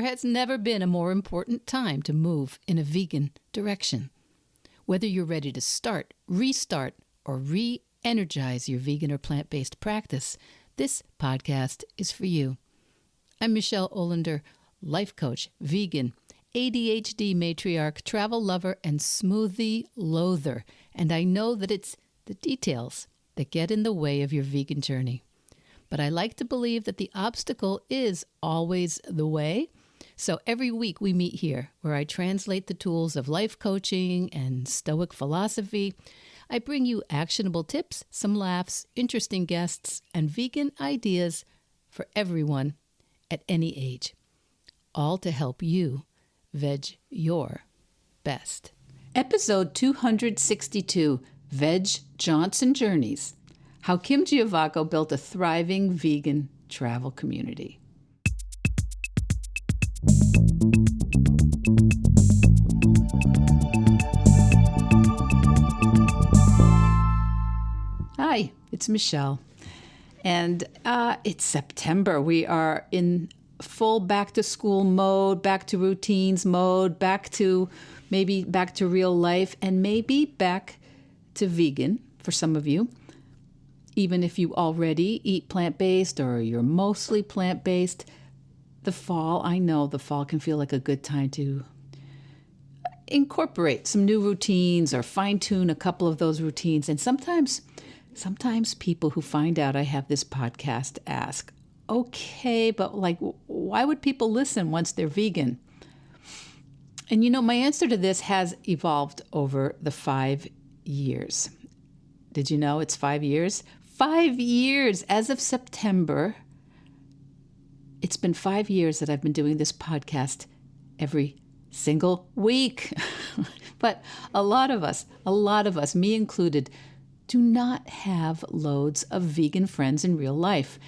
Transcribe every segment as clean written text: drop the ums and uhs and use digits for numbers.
has never been a more important time to move in a vegan direction. Whether you're ready to start, restart, or re-energize your vegan or plant-based practice, this podcast is for you. I'm Michelle Olander, life coach, vegan, ADHD matriarch, travel lover, and smoothie loather. And I know that it's the details that get in the way of your vegan journey. But I like to believe that the obstacle is always the way. So every week we meet here where I translate the tools of life coaching and Stoic philosophy. I bring you actionable tips, some laughs, interesting guests, and vegan ideas for everyone at any age. All to help you veg your best. Episode 262, Veg Jaunts Journeys. How Kim Giovacco built a thriving vegan travel community. Hi, it's Michelle. And it's September. We are in full back to school mode, back to routines mode, back to real life, and maybe back to vegan for some of you. Even if you already eat plant-based or you're mostly plant-based, I know the fall can feel like a good time to incorporate some new routines or fine-tune a couple of those routines. And sometimes people who find out I have this podcast ask, okay, but why would people listen once they're vegan? And my answer to this has evolved over the 5 years. Did you know it's 5 years? 5 years as of September. It's been 5 years that I've been doing this podcast every single week. But a lot of us, me included, do not have loads of vegan friends in real life.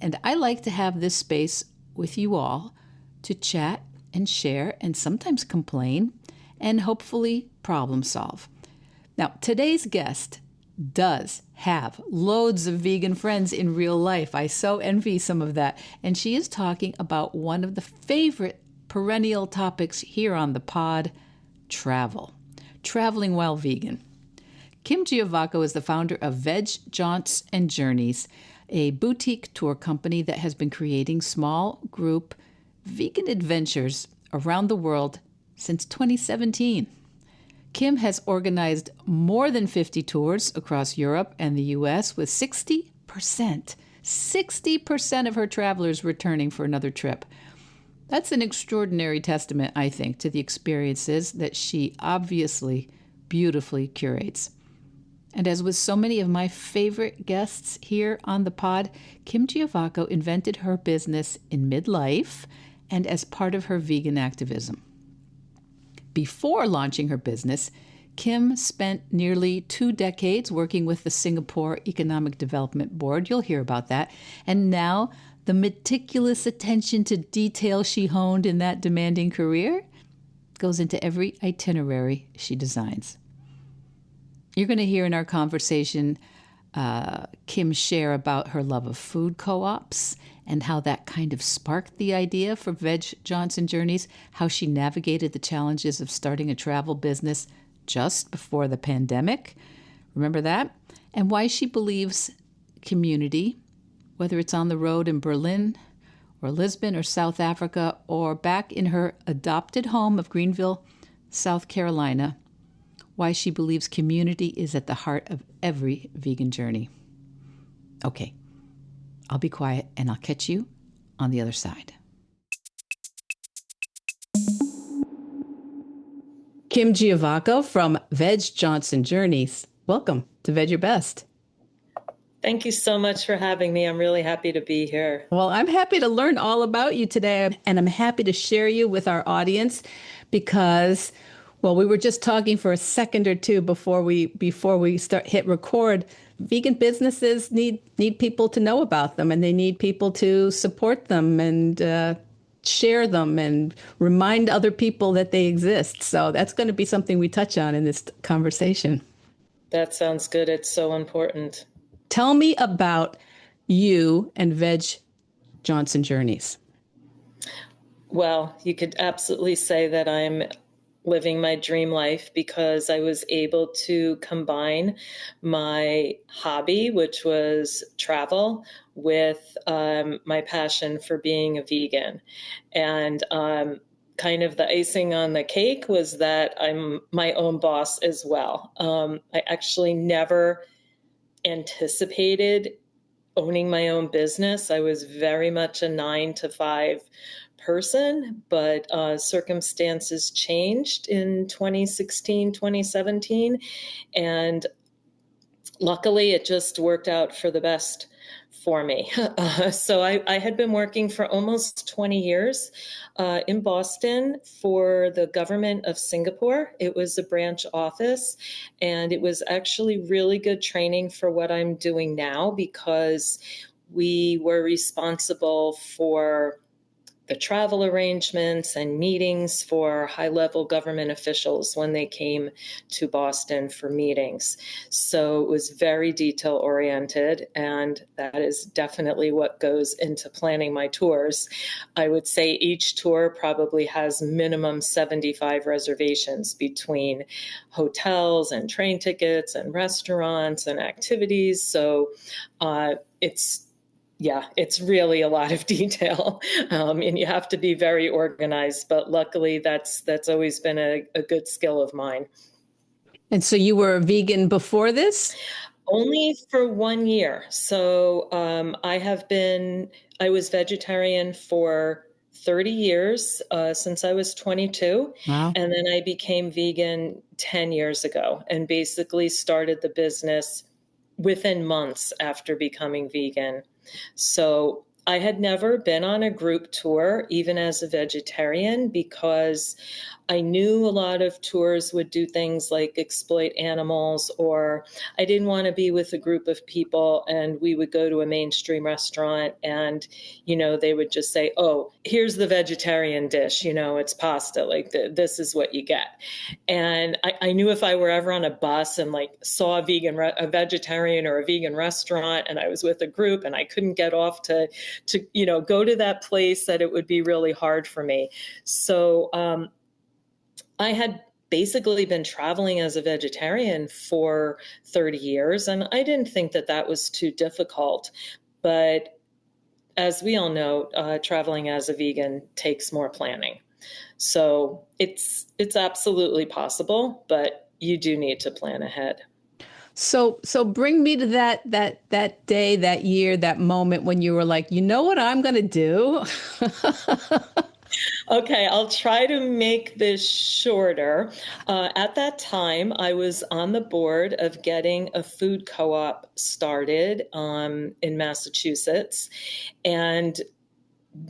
And I like to have this space with you all to chat and share and sometimes complain and hopefully problem solve. Now, today's guest does have loads of vegan friends in real life. I so envy some of that. And she is talking about one of the favorite perennial topics here on the pod, travel. Traveling while vegan. Kim Giovacco is the founder of Veg Jaunts Journeys, a boutique tour company that has been creating small group vegan adventures around the world since 2017. Kim has organized more than 50 tours across Europe and the U.S. with 60% of her travelers returning for another trip. That's an extraordinary testament, I think, to the experiences that she obviously beautifully curates. And as with so many of my favorite guests here on the pod, Kim Giovacco invented her business in midlife and as part of her vegan activism. Before launching her business, Kim spent nearly 2 decades working with the Singapore Economic Development Board. You'll hear about that. And now the meticulous attention to detail she honed in that demanding career goes into every itinerary she designs. You're going to hear in our conversation Kim share about her love of food co-ops and how that kind of sparked the idea for Veg Jaunts Journeys, how she navigated the challenges of starting a travel business just before the pandemic. Remember that? And why she believes community, whether it's on the road in Berlin or Lisbon or South Africa or back in her adopted home of Greenville, South Carolina, why she believes community is at the heart of every vegan journey. Okay, I'll be quiet and I'll catch you on the other side. Kim Giovacco from Veg Jaunts Journeys. Welcome to Veg Your Best. Thank you so much for having me. I'm really happy to be here. Well, I'm happy to learn all about you today, and I'm happy to share you with our audience because, well, we were just talking for a second or two before we hit record. Vegan businesses need people to know about them, and they need people to support them and share them and remind other people that they exist. So that's going to be something we touch on in this conversation. That sounds good. It's so important. Tell me about you and Veg Jaunts Journeys. Well, you could absolutely say that I'm living my dream life because I was able to combine my hobby, which was travel, with my passion for being a vegan. And kind of the icing on the cake was that I'm my own boss as well. I actually never anticipated owning my own business. I was very much a 9 to 5 person, but circumstances changed in 2016, 2017. And luckily, it just worked out for the best for me. So I had been working for almost 20 years in Boston for the government of Singapore. It was a branch office, and it was actually really good training for what I'm doing now because we were responsible for the travel arrangements and meetings for high-level government officials when they came to Boston for meetings. So it was very detail-oriented, and that is definitely what goes into planning my tours. I would say each tour probably has minimum 75 reservations between hotels and train tickets and restaurants and activities. So it's yeah, it's really a lot of detail, and you have to be very organized. But luckily, that's always been a good skill of mine. And so you were a vegan before this? Only for 1 year. So I was vegetarian for 30 years since I was 22. Wow. And then I became vegan 10 years ago and basically started the business within months after becoming vegan. So I had never been on a group tour, even as a vegetarian, because I knew a lot of tours would do things like exploit animals, or I didn't want to be with a group of people and we would go to a mainstream restaurant and, they would just say, oh, here's the vegetarian dish, it's pasta, like this is what you get. And I knew if I were ever on a bus and like saw a vegetarian or a vegan restaurant and I was with a group and I couldn't get off to go to that place, that it would be really hard for me. So, I had basically been traveling as a vegetarian for 30 years, and I didn't think that that was too difficult. But as we all know, traveling as a vegan takes more planning. So it's absolutely possible, but you do need to plan ahead. So bring me to that day, that year, that moment when you were like, you know what I'm going to do? Okay, I'll try to make this shorter. At that time, I was on the board of getting a food co-op started in Massachusetts. And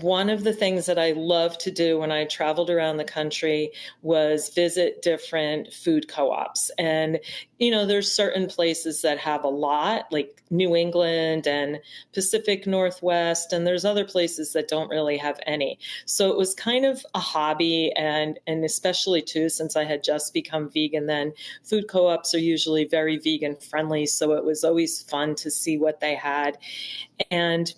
one of the things that I loved to do when I traveled around the country was visit different food co-ops. And, there's certain places that have a lot, like New England and Pacific Northwest, and there's other places that don't really have any. So it was kind of a hobby, and especially too, since I had just become vegan then, food co-ops are usually very vegan friendly. So it was always fun to see what they had. And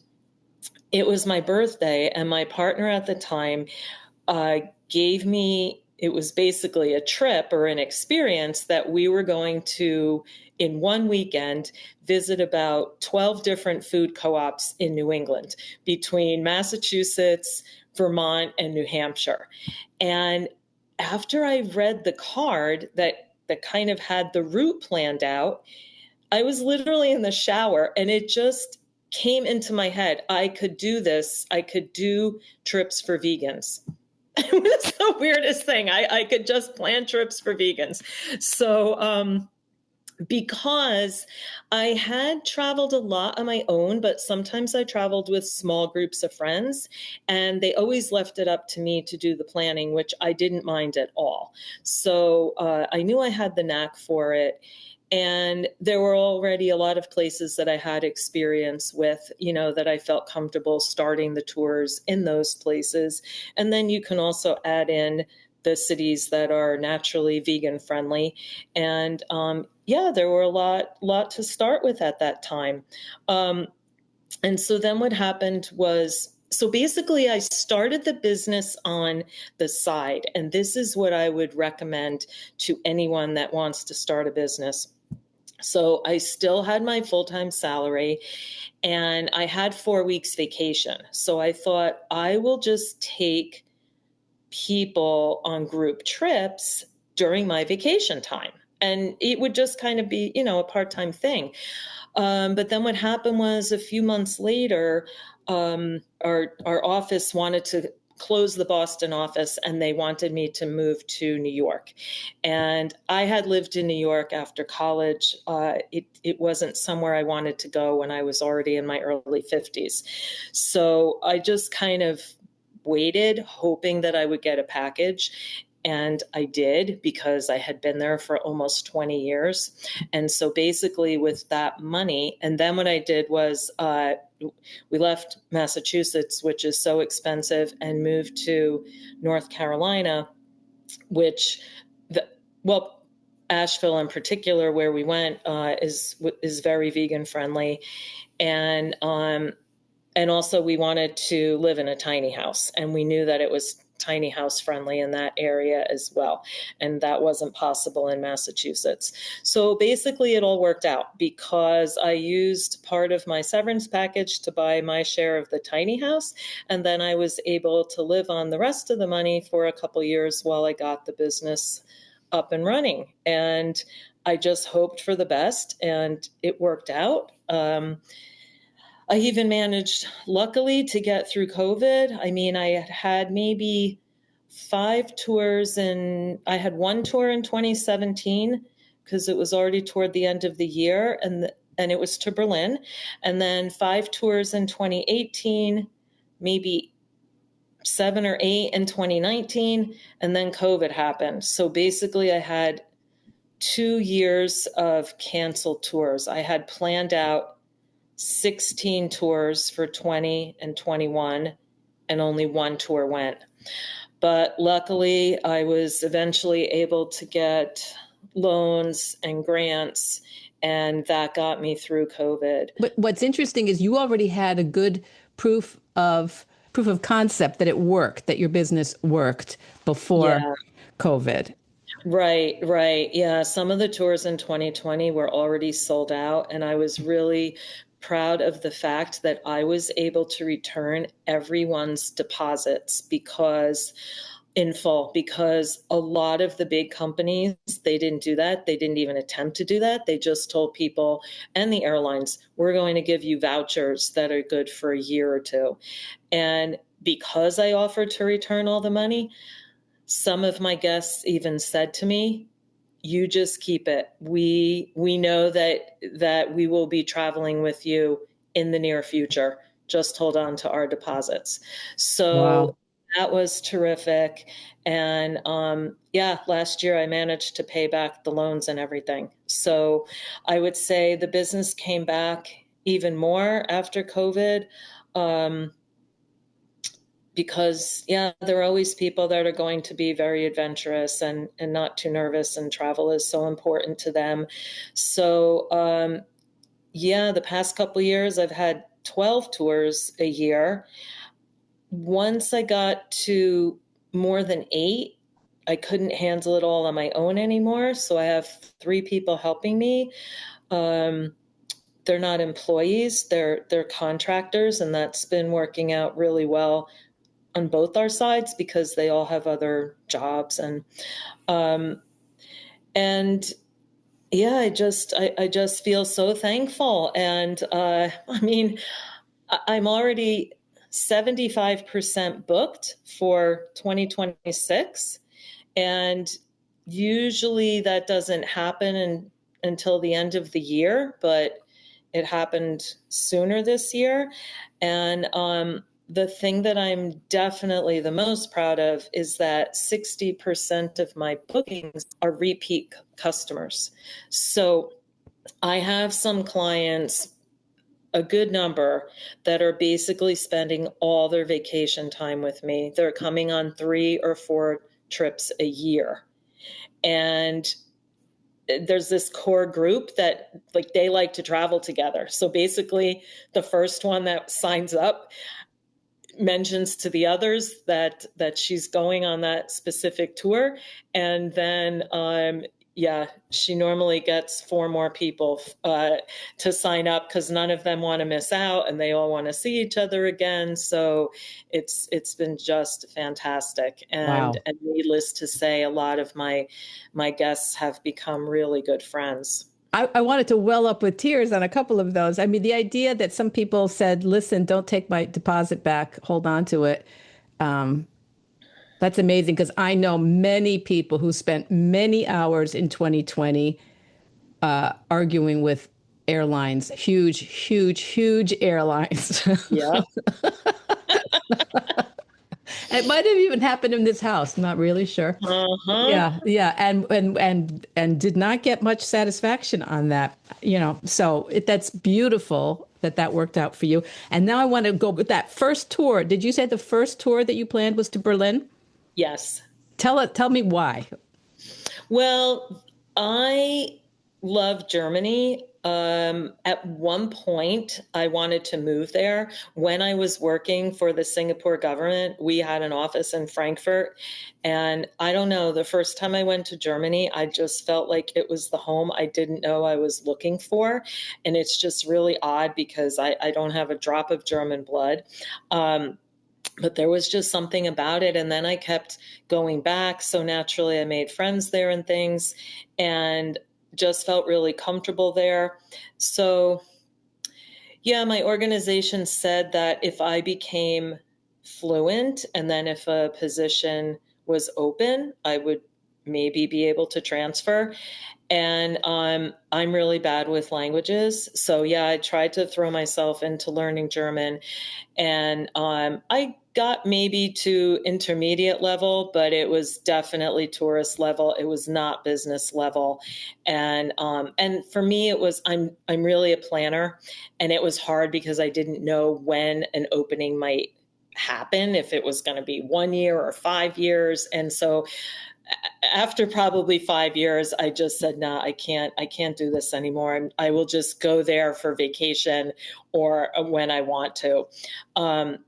it was my birthday, and my partner at the time gave me, it was basically a trip or an experience that we were going to, in one weekend, visit about 12 different food co-ops in New England between Massachusetts, Vermont, and New Hampshire. And after I read the card that kind of had the route planned out, I was literally in the shower and it just came into my head. I could do this. I could do trips for vegans. It was the weirdest thing. I could just plan trips for vegans. So, because I had traveled a lot on my own, but sometimes I traveled with small groups of friends, and they always left it up to me to do the planning, which I didn't mind at all. So I knew I had the knack for it. And there were already a lot of places that I had experience with, that I felt comfortable starting the tours in those places. And then you can also add in the cities that are naturally vegan friendly. And yeah, there were a lot to start with at that time. And so then what happened was So basically, I started the business on the side, and this is what I would recommend to anyone that wants to start a business. So I still had my full-time salary, and I had 4 weeks vacation. So I thought I will just take people on group trips during my vacation time. And it would just kind of be, a part-time thing. But then what happened was a few months later, our office wanted to close the Boston office, and they wanted me to move to New York. And I had lived in New York after college. It wasn't somewhere I wanted to go when I was already in my early 50s. So I just kind of waited, hoping that I would get a package. And I did, because I had been there for almost 20 years. And so basically with that money, and then what I did was we left Massachusetts, which is so expensive, and moved to North Carolina, which, well, Asheville in particular, where we went, is very vegan friendly. And also we wanted to live in a tiny house, and we knew that it was tiny house friendly in that area as well. And that wasn't possible in Massachusetts. So basically it all worked out, because I used part of my severance package to buy my share of the tiny house. And then I was able to live on the rest of the money for a couple years while I got the business up and running. And I just hoped for the best, and it worked out. I even managed, luckily, to get through COVID. I mean, I had maybe 5 tours, and I had one tour in 2017, because it was already toward the end of the year, and it was to Berlin. And then 5 tours in 2018, maybe 7 or 8 in 2019, and then COVID happened. So basically I had 2 years of canceled tours. I had planned out 16 tours for 20 and 21, and only one tour went. But luckily, I was eventually able to get loans and grants, and that got me through COVID. But what's interesting is you already had a good proof of concept that it worked, that your business worked before Yeah. COVID. Right. Yeah. Some of the tours in 2020 were already sold out, and I was really proud of the fact that I was able to return everyone's deposits in full, because a lot of the big companies, they didn't do that. They didn't even attempt to do that. They just told people, and the airlines, we're going to give you vouchers that are good for a year or two. And because I offered to return all the money, some of my guests even said to me, you just keep it. We know that we will be traveling with you in the near future. Just hold on to our deposits. Wow. So that was terrific. And yeah, last year I managed to pay back the loans and everything. So I would say the business came back even more after COVID. Because there are always people that are going to be very adventurous and not too nervous, and travel is so important to them. So the past couple of years I've had 12 tours a year. Once I got to more than 8, I couldn't handle it all on my own anymore. So I have 3 people helping me. They're not employees, they're contractors, and that's been working out really well on both our sides, because they all have other jobs. Um, and yeah, I just feel so thankful. And I mean, I'm already 75% booked for 2026. And usually that doesn't happen until the end of the year, but it happened sooner this year. And the thing that I'm definitely the most proud of is that 60% of my bookings are repeat customers. So I have some clients, a good number, that are basically spending all their vacation time with me. They're coming on 3 or 4 trips a year. And there's this core group that they like to travel together. So basically the first one that signs up, mentions to the others that she's going on that specific tour, and then yeah, she normally gets 4 more people to sign up because none of them want to miss out, and they all want to see each other again. So it's been just fantastic, Wow. and needless to say, a lot of my guests have become really good friends. I wanted to well up with tears on a couple of those. I mean, the idea that some people said, listen, don't take my deposit back, hold on to it. Um, that's amazing because I know many people who spent many hours in 2020 arguing with airlines, huge, huge, huge airlines. Yeah. It might have even happened in this house. Not really sure. Uh-huh. Yeah, yeah, and did not get much satisfaction on that. So that's beautiful that that worked out for you. And now I want to go with that first tour. Did you say the first tour that you planned was to Berlin? Yes. Tell me why. Well, I love Germany. At one point, I wanted to move there. When I was working for the Singapore government, we had an office in Frankfurt. And I don't know, the first time I went to Germany, I just felt like it was the home I didn't know I was looking for. And it's just really odd because I don't have a drop of German blood. But there was just something about it. And then I kept going back. So naturally, I made friends there and things, and just felt really comfortable there. So, yeah, my organization said that if I became fluent and then if a position was open, I would maybe be able to transfer. And I'm really bad with languages. So, yeah, I tried to throw myself into learning German, and I got maybe to intermediate level, but it was definitely tourist level. It was not business level, and for me, it was I'm really a planner, and it was hard because I didn't know when an opening might happen, if it was going to be 1 year or 5 years, and so after probably 5 years, I just said, "No, I can't do this anymore. I will just go there for vacation or when I want to." Um,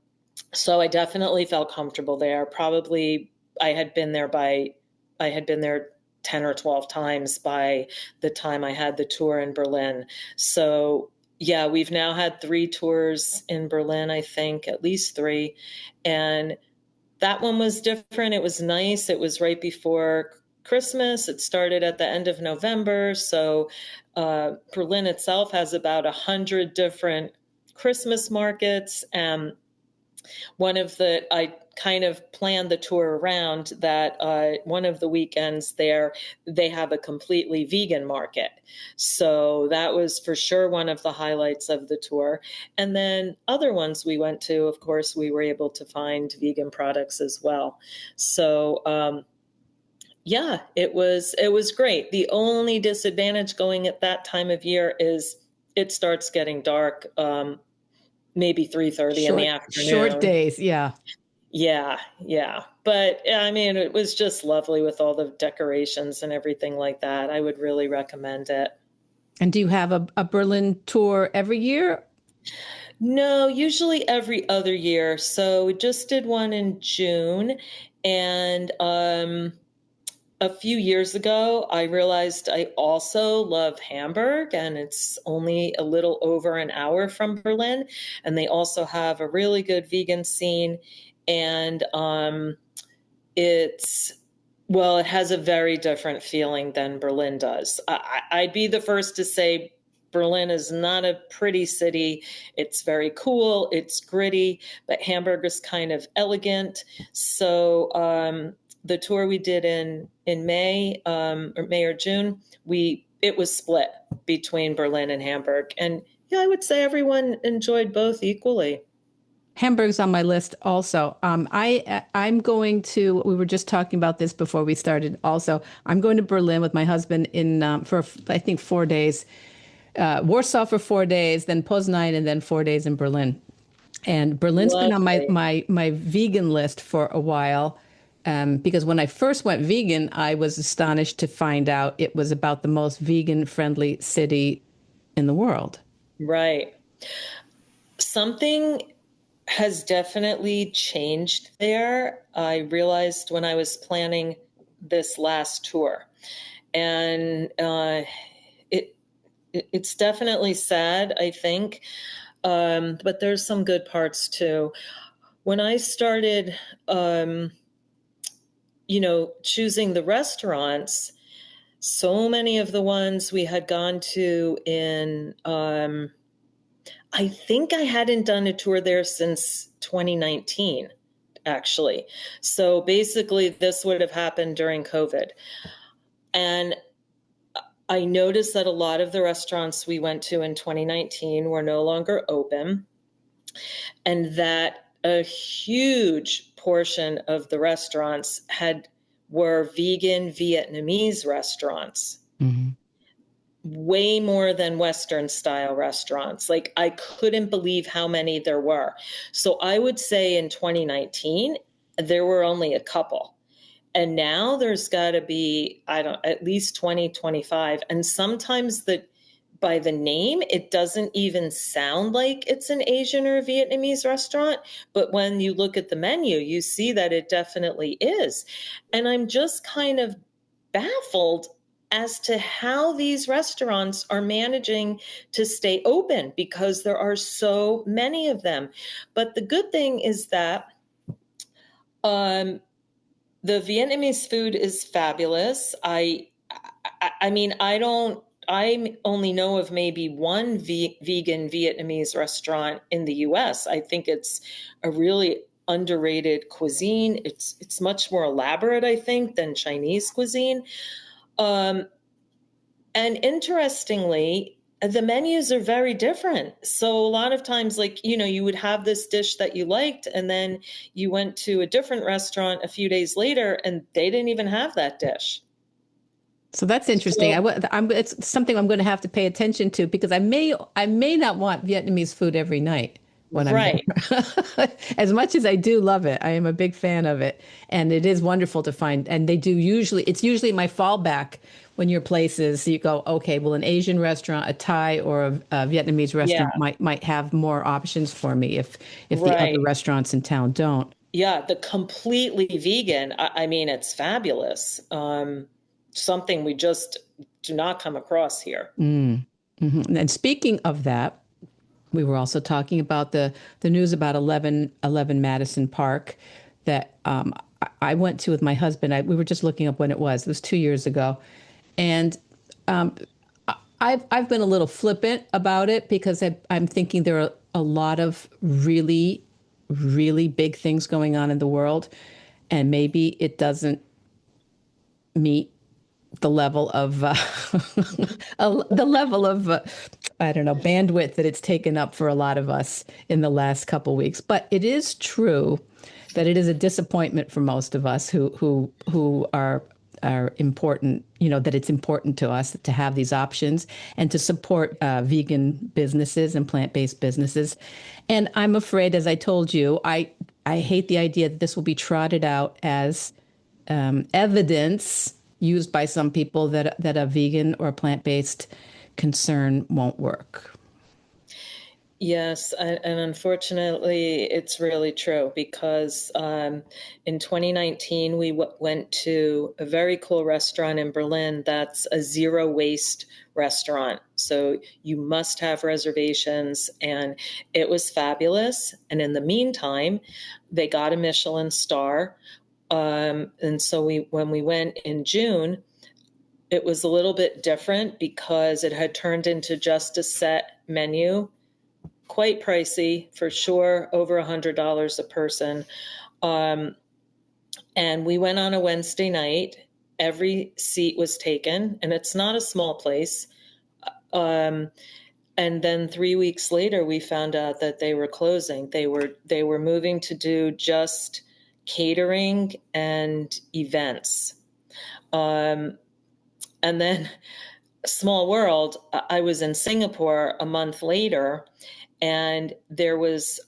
so I definitely felt comfortable there. Probably I had been there by, I had been there 10 or 12 times by the time I had the tour in Berlin. So yeah, we've now had 3 tours in Berlin, I think, at least 3. And that one was different. It was nice. It was right before Christmas. It started at the end of November. So Berlin itself has about 100 different Christmas markets. One of the I kind of planned the tour around that. One of the weekends there, they have a completely vegan market, so that was for sure one of the highlights of the tour. And then other ones we went to, of course, we were able to find vegan products as well. So yeah, it was great. The only disadvantage going at that time of year is it starts getting dark, maybe 3:30 in the Short afternoon. days, yeah. Yeah, yeah. But I mean, it was just lovely with all the decorations and everything like that. I would really recommend it. And do you have a Berlin tour every year? No, usually every other year. So we just did one in June. And a few years ago, I realized I also love Hamburg, and it's only a little over an hour from Berlin. And they also have a really good vegan scene. And it's well, it has a very different feeling than Berlin does. I'd be the first to say Berlin is not a pretty city. It's very cool, it's gritty, but Hamburg is kind of elegant. So the tour we did in May, or May or June, we it was split between Berlin and Hamburg, and yeah, I would say everyone enjoyed both equally. Hamburg's on my list also. I'm going to. We were just talking about this before we started. Also, I'm going to Berlin with my husband in for I think 4 days. Warsaw for 4 days, then Poznan, and then 4 days in Berlin. And Berlin's been on Lovely. my vegan list for a while. Because when I first went vegan, I was astonished to find out it was about the most vegan friendly city in the world. Right. Something has definitely changed there. I realized when I was planning this last tour, and it it's definitely sad, I think, but there's some good parts too. When I started, um, choosing the restaurants, so many of the ones we had gone to in, I think I hadn't done a tour there since 2019, actually. So basically, this would have happened during COVID. And I noticed that a lot of the restaurants we went to in 2019 were no longer open, and that a huge portion of the restaurants were vegan Vietnamese restaurants. Mm-hmm. Way more than Western style restaurants. Like, I couldn't believe how many there were. So I would say in 2019, there were only a couple. And now there's got to be, I don't, at least 20, 25. And sometimes by the name, it doesn't even sound like it's an Asian or Vietnamese restaurant. But when you look at the menu, you see that it definitely is. And I'm just kind of baffled as to how these restaurants are managing to stay open because there are so many of them. But the good thing is that um, the Vietnamese food is fabulous. I mean, I only know of maybe one vegan Vietnamese restaurant in the US. I think it's a really underrated cuisine. It's much more elaborate, I think, than Chinese cuisine. Um, and interestingly, the menus are very different. So a lot of times, like, you would have this dish that you liked, and then you went to a different restaurant a few days later, and they didn't even have that dish. So that's interesting. So, It's something I'm going to have to pay attention to because I may not want Vietnamese food every night when I'm right. there. As much as I do love it, I am a big fan of it, and it is wonderful to find. And it's usually my fallback when your places you go, okay, well, an Asian restaurant, a Thai, or a Vietnamese Yeah. restaurant might have more options for me if the other Right. restaurants in town don't. Yeah. The completely vegan, I mean, it's fabulous. Something we just do not come across here. Mm. Hmm. And speaking of that, we were also talking about the news about 1111 Madison Park that I went to with my husband. We were just looking up when it was. It was 2 years ago. And um, I've been a little flippant about it because I'm thinking there are a lot of really, really big things going on in the world. And maybe it doesn't meet the level of the level of I don't know bandwidth that it's taken up for a lot of us in the last couple weeks. But it is true that it is a disappointment for most of us who are important. You know that it's important to us to have these options and to support vegan businesses and plant-based businesses. And I'm afraid, as I told you, I hate the idea that this will be trotted out as evidence used by some people that a vegan or plant-based concern won't work. Yes, and unfortunately, it's really true because in 2019, we went to a very cool restaurant in Berlin that's a zero waste restaurant. So you must have reservations, and it was fabulous. And in the meantime, they got a Michelin star. And so when we went in June, it was a little bit different because it had turned into just a set menu, quite pricey for sure, over $100 a person. Um, and we went on a Wednesday night. Every seat was taken, and it's not a small place. Um, and then 3 weeks later, we found out that they were closing. They were moving to do just catering and events. Um, and then, small world, I was in Singapore a month later, and there was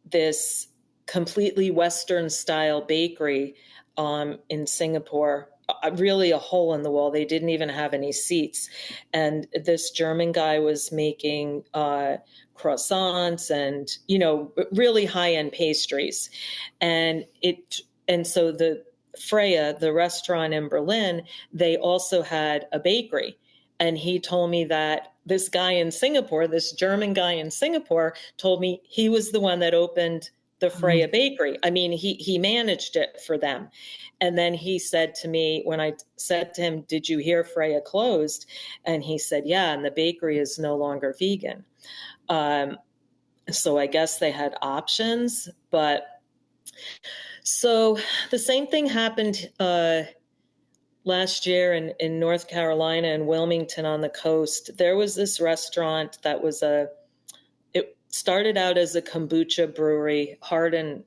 this completely Western style bakery in Singapore. really a hole in the wall. They didn't even have any seats. And this German guy was making croissants and, really high-end pastries. And so the Freya, the restaurant in Berlin, they also had a bakery. And he told me that this guy in Singapore, this German guy in Singapore, told me he was the one that opened the Freya bakery. I mean, he managed it for them. And then he said to me, when I said to him, "Did you hear Freya closed?" And he said, "Yeah, and the bakery is no longer vegan." So I guess they had options. But so the same thing happened last year in North Carolina and Wilmington on the coast. There was this restaurant that was it started out as a kombucha brewery, hard and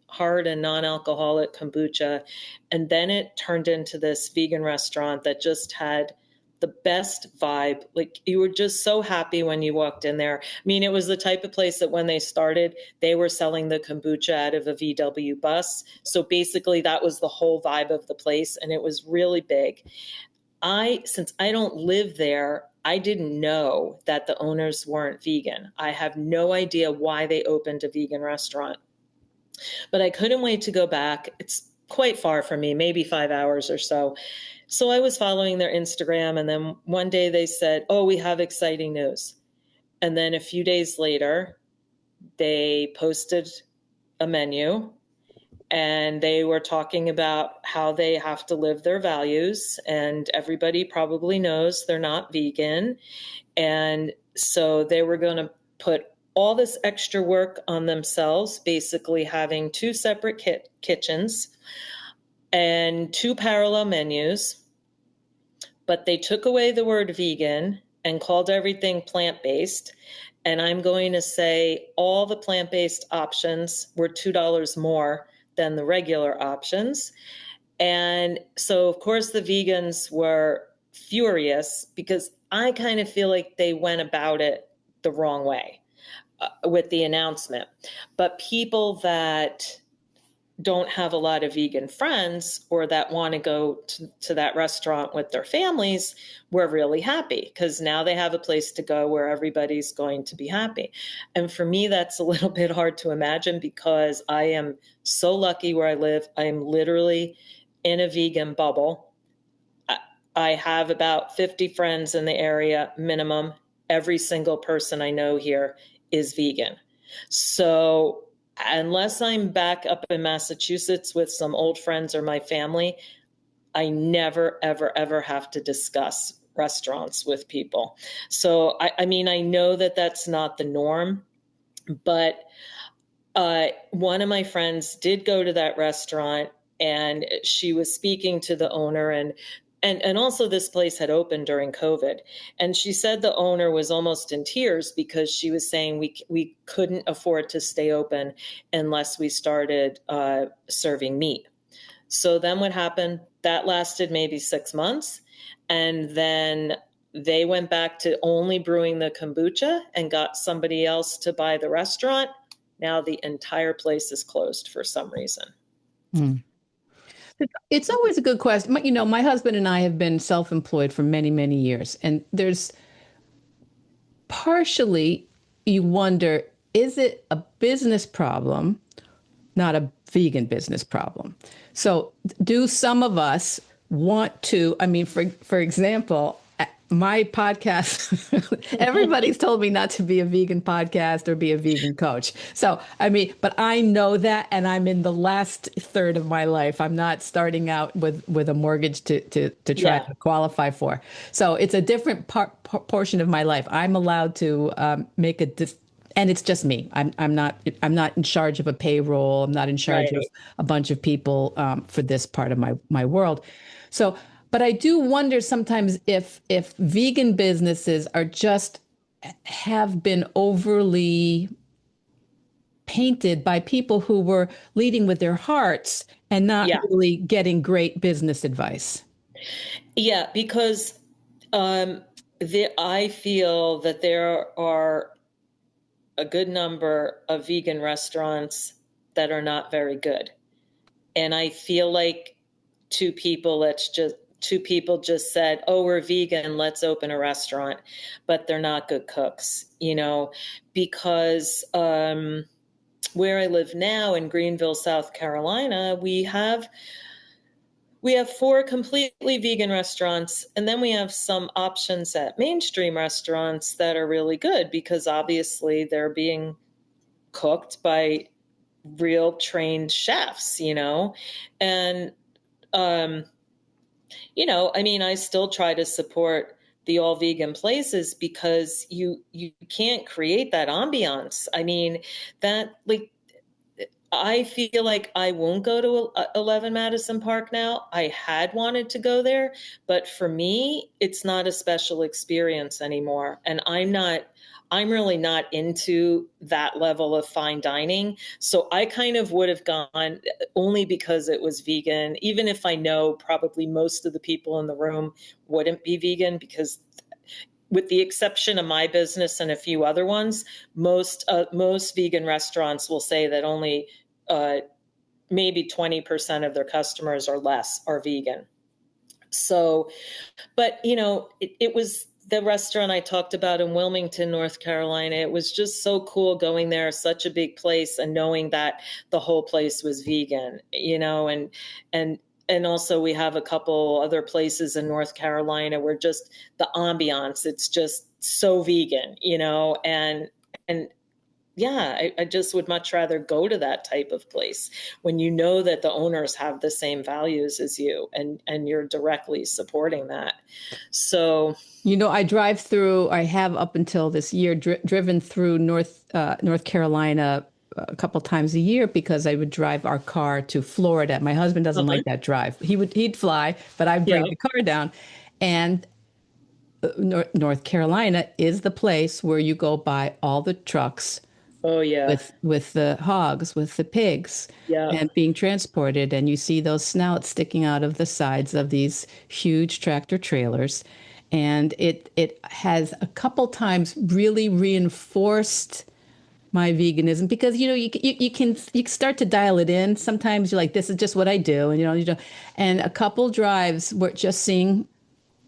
non-alcoholic kombucha. And then it turned into this vegan restaurant that just had the best vibe. Like, you were just so happy when you walked in there. I mean, it was the type of place that when they started, they were selling the kombucha out of a VW bus. So basically that was the whole vibe of the place. And it was really big. Since I don't live there, I didn't know that the owners weren't vegan. I have no idea why they opened a vegan restaurant, but I couldn't wait to go back. It's quite far from me, maybe 5 hours or so. So I was following their Instagram, and then one day they said, "Oh, we have exciting news." And then a few days later, they posted a menu, and they were talking about how they have to live their values, and everybody probably knows they're not vegan. And so they were going to put all this extra work on themselves, basically having two separate kitchens and two parallel menus. But they took away the word vegan and called everything plant-based. And I'm going to say all the plant-based options were $2 more than the regular options. And so, of course, the vegans were furious because I kind of feel like they went about it the wrong way with the announcement. But people that don't have a lot of vegan friends or that want to go to that restaurant with their families were really happy because now they have a place to go where everybody's going to be happy. And for me, that's a little bit hard to imagine because I am so lucky where I live. I am literally in a vegan bubble. I have about 50 friends in the area minimum. Every single person I know here is vegan. So unless I'm back up in Massachusetts with some old friends or my family, I never, ever, ever have to discuss restaurants with people. So, I mean, I know that that's not the norm, but one of my friends did go to that restaurant and she was speaking to the owner, and also this place had opened during COVID. And she said the owner was almost in tears because she was saying we couldn't afford to stay open unless we started serving meat. So then what happened? That lasted maybe 6 months. And then they went back to only brewing the kombucha and got somebody else to buy the restaurant. Now the entire place is closed for some reason. It's always a good question. My husband and I have been self-employed for many, many years. And there's partially, you wonder, is it a business problem, not a vegan business problem? So do some of us want to, I mean, for example, my podcast, everybody's told me not to be a vegan podcast or be a vegan coach. So, I mean, but I know that, and I'm in the last third of my life. I'm not starting out with a mortgage to try to qualify for. So it's a different portion of my life. I'm allowed to make and it's just me. I'm not in charge of a payroll. I'm not in charge of a bunch of people for this part of my world. So, but I do wonder sometimes if vegan businesses have been overly painted by people who were leading with their hearts and not really getting great business advice. Yeah, because I feel that there are a good number of vegan restaurants that are not very good. And I feel like to people, two people just said, "Oh, we're vegan, let's open a restaurant," but they're not good cooks, because where I live now in Greenville, South Carolina, we have four completely vegan restaurants, and then we have some options at mainstream restaurants that are really good because obviously they're being cooked by real trained chefs, and um, I mean, I still try to support the all vegan places because you can't create that ambiance. I mean, that like I feel like I won't go to 11 Madison Park now. I had wanted to go there, but for me, it's not a special experience anymore. And I'm really not into that level of fine dining. So I kind of would have gone only because it was vegan, even if I know probably most of the people in the room wouldn't be vegan because with the exception of my business and a few other ones, most vegan restaurants will say that only uh, maybe 20% of their customers or less are vegan. So, but it was the restaurant I talked about in Wilmington, North Carolina. It was just so cool going there, such a big place, and knowing that the whole place was vegan, and and also we have a couple other places in North Carolina where just the ambiance, it's just so vegan, and yeah, I just would much rather go to that type of place when you know that the owners have the same values as you and you're directly supporting that. So, I have up until this year driven through North Carolina a couple times a year because I would drive our car to Florida. My husband doesn't uh-huh. like that drive. He'd fly, but I'd Yeah. bring the car down. And North Carolina is the place where you go by all the trucks Oh, yeah. with the hogs, with the pigs, Yeah. and being transported, and you see those snouts sticking out of the sides of these huge tractor trailers. And it has a couple times really reinforced my veganism because you can start to dial it in. Sometimes you're like, this is just what I do, and and a couple drives were just seeing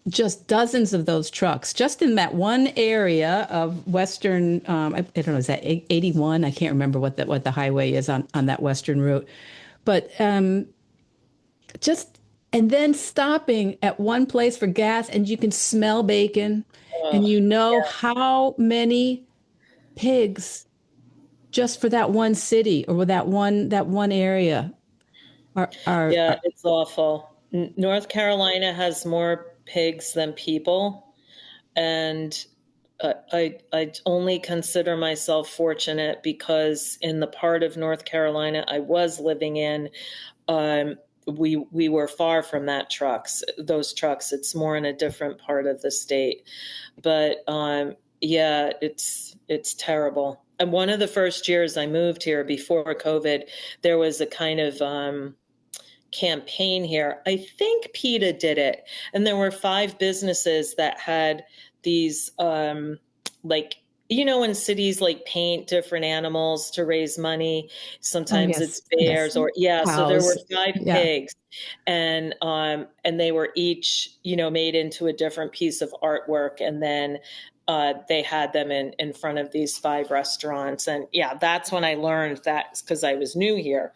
just dozens of those trucks just in that one area of western. I don't know, is that 81? I can't remember what the highway is on that western route, but just and then stopping at one place for gas, and you can smell bacon, Oh, and yeah. how many pigs just for that one city or that one area Yeah, are it's awful. North Carolina has more pigs than people. And I only consider myself fortunate because in the part of North Carolina I was living in, um, we were far from those trucks. It's more in a different part of the state, but yeah, it's terrible. And one of the first years I moved here before COVID, there was a kind of campaign here. I think PETA did it, and there were 5 businesses that had these like in cities like paint different animals to raise money. oh Sometimes it's yes, yes, bears or yeah. So there were cows, five yeah. pigs, and they were each made into a different piece of artwork, and then they had them in front of these 5 restaurants. And yeah, that's when I learned that because I was new here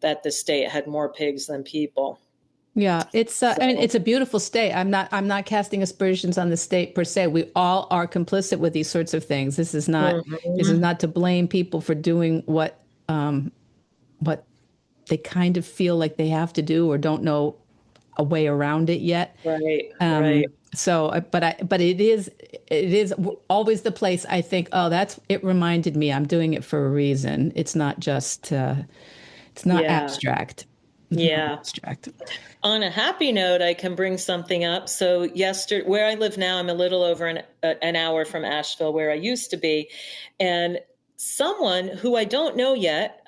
that the state had more pigs than people. Yeah, it's I mean So, it's a beautiful state. I'm not casting aspersions on the state per se. We all are complicit with these sorts of things. This is mhm, not to blame people for doing what they kind of feel like they have to do or don't know a way around it yet. right, right. But it is always the place I think, oh, that's it reminded me I'm doing it for a reason. It's not Yeah, abstract. It's not yeah. abstract. On a happy note, I can bring something up. So, yesterday, where I live now, I'm a little over an hour from Asheville, where I used to be. And someone who I don't know yet,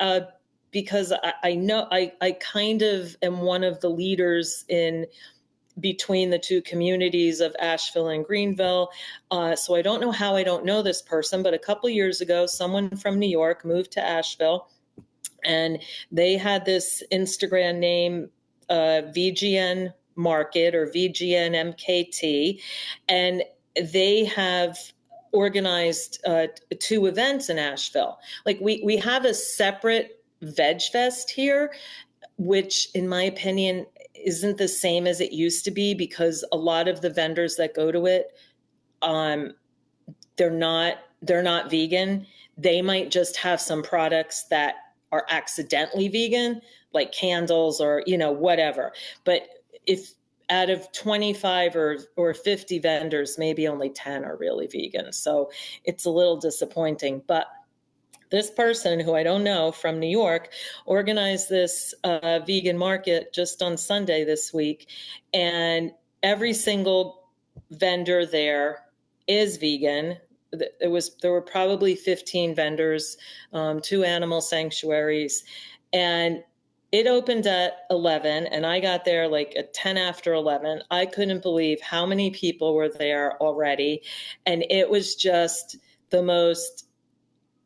because I know I kind of am one of the leaders in between the two communities of Asheville and Greenville. So I don't know how I don't know this person, but a couple years ago, someone from New York moved to Asheville, and they had this Instagram name, VGN Market, or VGNMKT, and they have organized 2 events in Asheville. Like we have a separate Veg Fest here, which in my opinion isn't the same as it used to be, because a lot of the vendors that go to it, um, they're not vegan. They might just have some products that are accidentally vegan, like candles or whatever. But if out of 25 or 50 vendors, maybe only 10 are really vegan. So it's a little disappointing. But this person, who I don't know, from New York, organized this vegan market just on Sunday this week. And every single vendor there is vegan. There were probably 15 vendors, 2 animal sanctuaries, and it opened at 11, and I got there like at 10 after 11. I couldn't believe how many people were there already, and it was just the most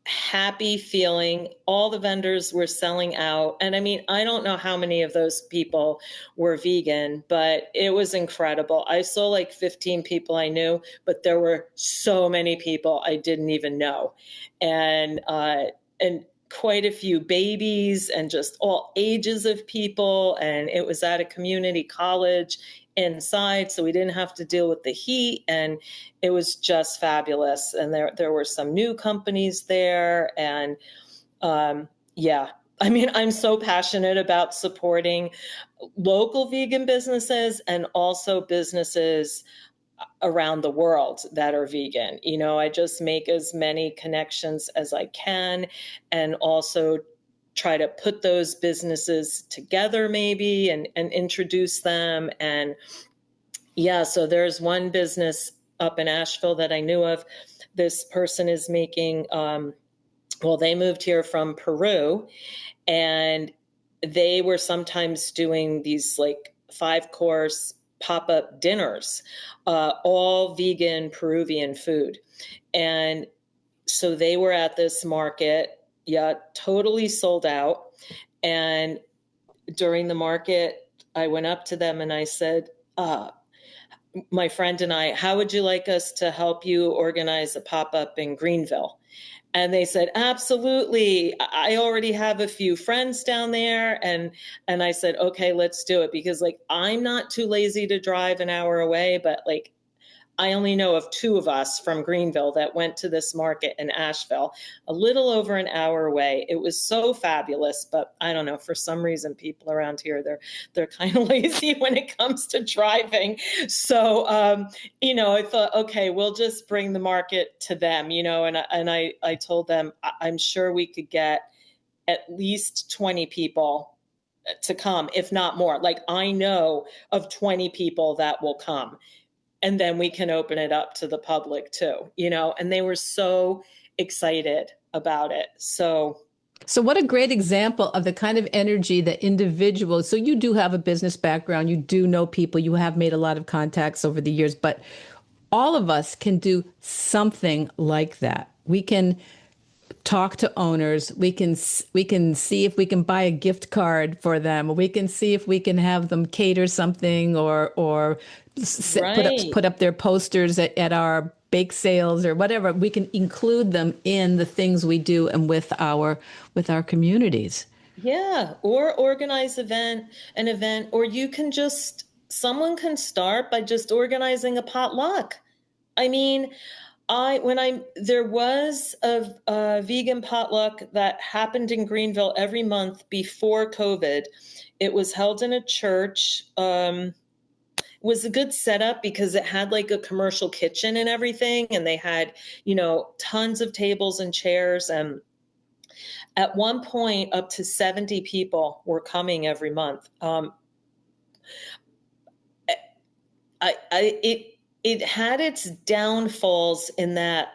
happy feeling. All the vendors were selling out. And I mean, I don't know how many of those people were vegan, but it was incredible. I saw like 15 people I knew, but there were so many people I didn't even know. And quite a few babies, and just all ages of people. And it was at a community college inside, so we didn't have to deal with the heat, and it was just fabulous. And there were some new companies there, and yeah, I mean, I'm so passionate about supporting local vegan businesses and also businesses around the world that are vegan. I just make as many connections as I can, and also try to put those businesses together maybe, and introduce them. And yeah, so there's one business up in Asheville that I knew of. This person is making, well, they moved here from Peru, and they were sometimes doing these like 5-course pop-up dinners, all vegan Peruvian food. And so they were at this market, yeah, totally sold out. And during the market, I went up to them and I said, my friend and I, how would you like us to help you organize a pop-up in Greenville? And they said, absolutely. I already have a few friends down there. And I said, okay, let's do it. Because like, I'm not too lazy to drive an hour away, but like, I only know of 2 of us from Greenville that went to this market in Asheville, a little over an hour away. It was so fabulous, but I don't know, for some reason, people around here, they're kind of lazy when it comes to driving. So, I thought, okay, we'll just bring the market to them, and I told them, I'm sure we could get at least 20 people to come, if not more. Like, I know of 20 people that will come, and then we can open it up to the public too, and they were so excited about it. So what a great example of the kind of energy that individuals, so you do have a business background, you do know people, you have made a lot of contacts over the years, but all of us can do something like that. We can talk to owners. We can see if we can buy a gift card for them. We can see if we can have them cater something, or Right. put up their posters at our bake sales or whatever. We can include them in the things we do and with our communities. Yeah, or organize an event, or someone can start by just organizing a potluck. I mean, there was a vegan potluck that happened in Greenville every month before COVID. It was held in a church. Was a good setup because it had like a commercial kitchen and everything, and they had tons of tables and chairs, and at one point up to 70 people were coming every month. It had its downfalls in that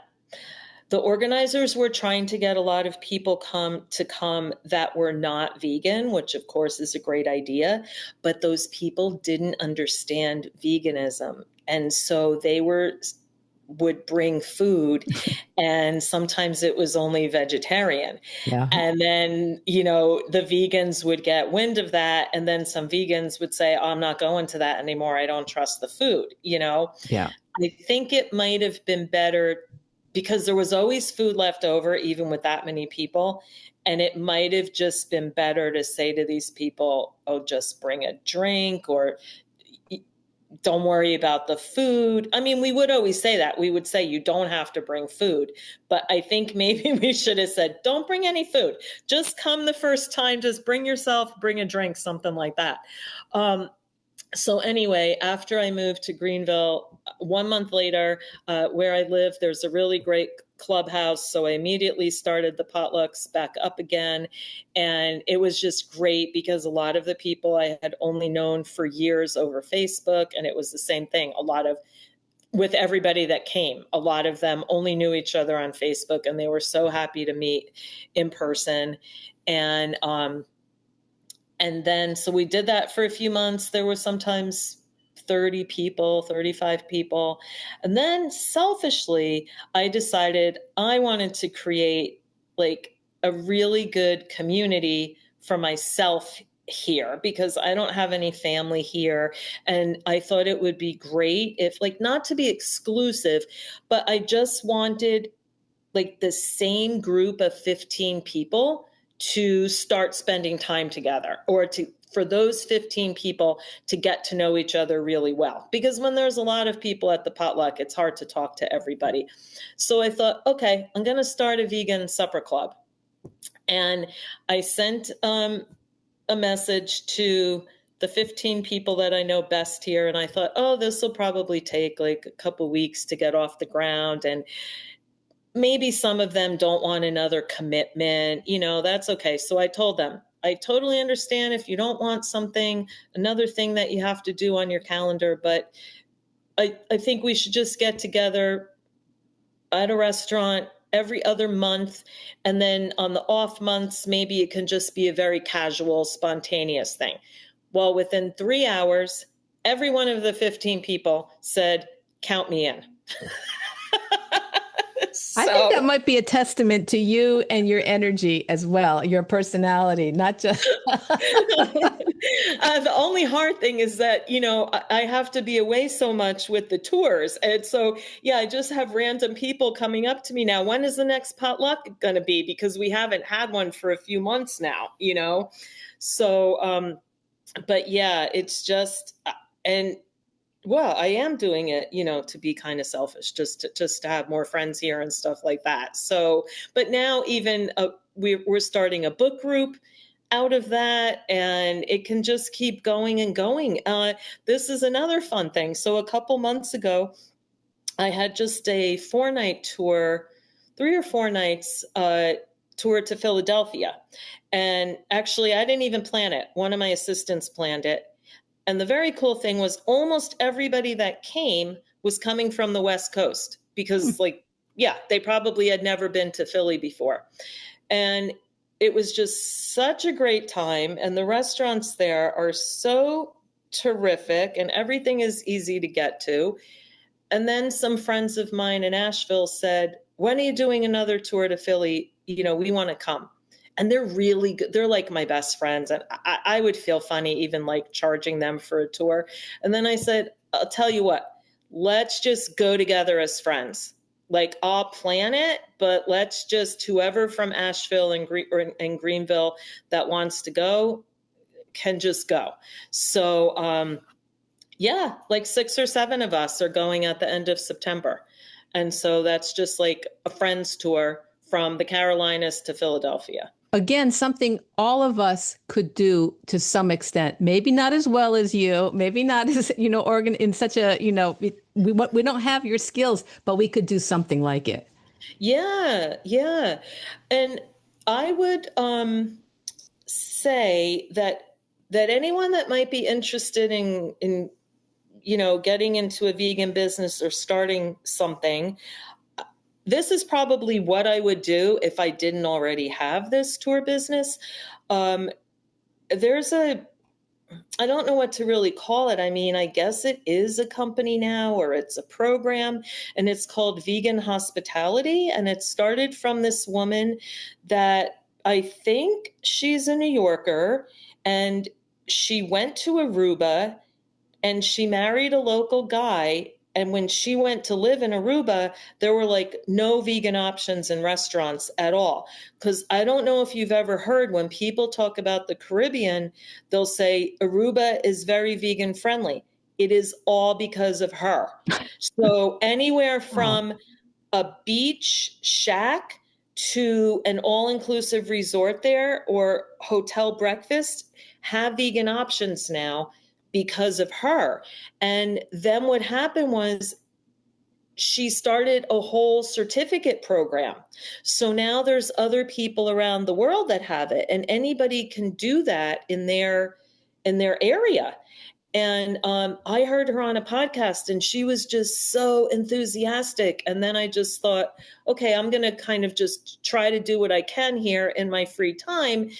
the organizers were trying to get a lot of people come that were not vegan, which of course is a great idea, but those people didn't understand veganism. And so they were would bring food, and sometimes it was only vegetarian. Yeah. And then, the vegans would get wind of that. And then some vegans would say, oh, I'm not going to that anymore. I don't trust the food. Yeah. I think it might have been better because there was always food left over, even with that many people. And it might have just been better to say to these people, oh, just bring a drink, or don't worry about the food. I mean, we would always say that. We would say you don't have to bring food. But I think maybe we should have said, don't bring any food. Just come the first time. Just bring yourself, bring a drink, something like that. So anyway, after I moved to Greenville, 1 month later, where I live, there's a really great clubhouse. So I immediately started the potlucks back up again. And it was just great because a lot of the people I had only known for years over Facebook. And it was the same thing. With everybody that came, a lot of them only knew each other on Facebook, and they were so happy to meet in person. And then, so we did that for a few months. There were sometimes 30 people, 35 people. And then selfishly, I decided I wanted to create like a really good community for myself here, because I don't have any family here. And I thought it would be great if, like, not to be exclusive, but I just wanted like the same group of 15 people to start spending time together, or for those 15 people to get to know each other really well. Because when there's a lot of people at the potluck, it's hard to talk to everybody. So I thought, okay, I'm going to start a vegan supper club. And I sent a message to the 15 people that I know best here. And I thought, oh, this will probably take like a couple weeks to get off the ground. And maybe some of them don't want another commitment, that's okay. So I told them, I totally understand if you don't want another thing that you have to do on your calendar, but I think we should just get together at a restaurant every other month. And then on the off months, maybe it can just be a very casual, spontaneous thing. Well, within 3 hours, every one of the 15 people said, count me in. I think that might be a testament to you and your energy as well, your personality, not just. The only hard thing is that, I have to be away so much with the tours. And so, yeah, I just have random people coming up to me now. When is the next potluck going to be? Because we haven't had one for a few months now, So, but yeah, it's just, and well, I am doing it, to be kind of selfish, just to have more friends here and stuff like that. So, but now even we're starting a book group out of that, and it can just keep going and going. This is another fun thing. So a couple months ago, I had just a 4-night tour, 3 or 4 nights tour to Philadelphia. And actually, I didn't even plan it. One of my assistants planned it. And the very cool thing was almost everybody that came was coming from the West Coast because, they probably had never been to Philly before. And it was just such a great time. And the restaurants there are so terrific, and everything is easy to get to. And then some friends of mine in Asheville said, when are you doing another tour to Philly? We want to come. And they're really good. They're like my best friends. And I would feel funny even like charging them for a tour. And then I said, I'll tell you what, let's just go together as friends. Like, I'll plan it, but let's just, whoever from Asheville and Greenville that wants to go can just go. So, yeah, like 6 or 7 of us are going at the end of September. And so that's just like a friend's tour from the Carolinas to Philadelphia. Again, something all of us could do to some extent. Maybe not as well as you, maybe not as, in such a, we don't have your skills, but we could do something like it. Yeah, yeah. And I would say that anyone that might be interested in getting into a vegan business or starting something, this is probably what I would do if I didn't already have this tour business. There's a I don't know what to really call it. I mean, I guess it is a company now, or it's a program, and it's called Vegan Hospitality. And it started from this woman that I think she's a New Yorker, and she went to Aruba and she married a local guy. And when she went to live in Aruba, there were like no vegan options in restaurants at all. Because I don't know if you've ever heard, when people talk about the Caribbean, they'll say Aruba is very vegan friendly. It is all because of her. So anywhere Wow. from a beach shack to an all-inclusive resort there or hotel breakfast have vegan options now because of her. And then what happened was she started a whole certificate program. So now there's other people around the world that have it, and anybody can do that in their area. And I heard her on a podcast and she was just so enthusiastic. And then I just thought, okay, I'm going to kind of just try to do what I can here in my free time,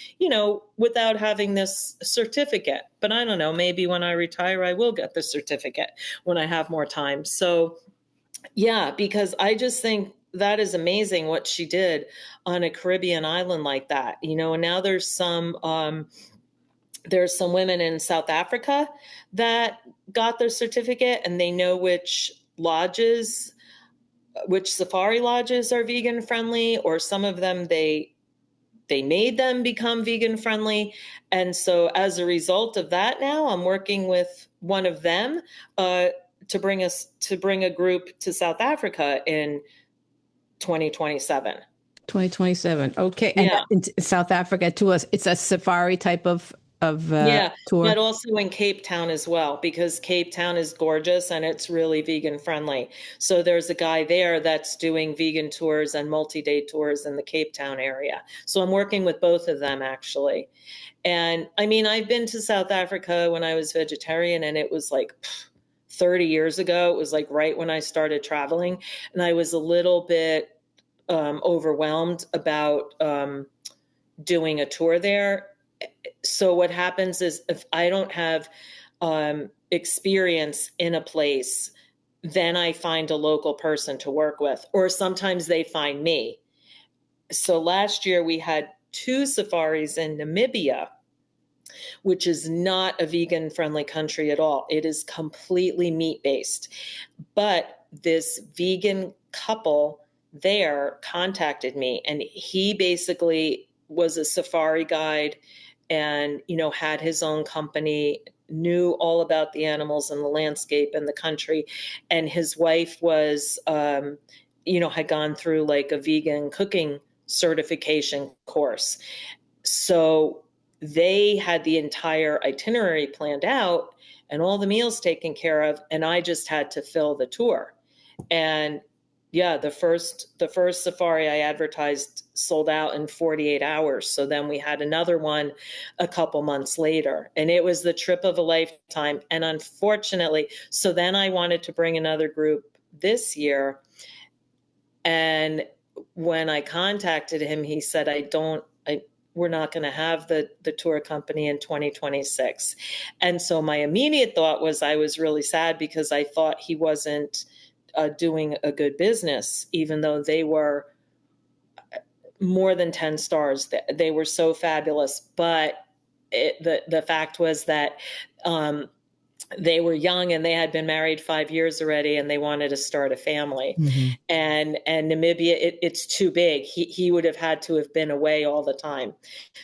without having this certificate. But I don't know, maybe when I retire, I will get the certificate when I have more time. So, yeah, because I just think that is amazing what she did on a Caribbean island like that, and now there's some women in South Africa that got their certificate, and they know which safari lodges are vegan friendly, or some of them they made them become vegan friendly. And so as a result of that, now I'm working with one of them to bring a group to South Africa in 2027. 2027. Okay. And Yeah. in South Africa, to us, it's a safari type of Yeah, tour. but also in Cape Town as well, because Cape Town is gorgeous and it's really vegan friendly. So there's a guy there that's doing vegan tours and multi-day tours in the Cape Town area. So I'm working with both of them actually. And I mean, I've been to South Africa when I was vegetarian, and it was like 30 years ago. It was like right when I started traveling, and I was a little bit overwhelmed about doing a tour there. So what happens is, if I don't have experience in a place, then I find a local person to work with, or sometimes they find me. So last year we had 2 safaris in Namibia, which is not a vegan friendly country at all. It is completely meat based. But this vegan couple there contacted me, and he basically was a safari guide and had his own company, knew all about the animals and the landscape and the country. And his wife was had gone through like a vegan cooking certification course. So they had the entire itinerary planned out and all the meals taken care of, and I just had to fill the tour. And yeah, the first safari I advertised sold out in 48 hours. So then we had another one a couple months later, and it was the trip of a lifetime. And unfortunately, so then I wanted to bring another group this year, and when I contacted him, he said, we're not going to have the tour company in 2026. And so my immediate thought was, I was really sad because I thought he wasn't doing a good business, even though they were more than 10 stars. They were so fabulous. But the fact was that they were young and they had been married 5 years already, and they wanted to start a family. Mm-hmm. And Namibia, it's too big. He would have had to have been away all the time.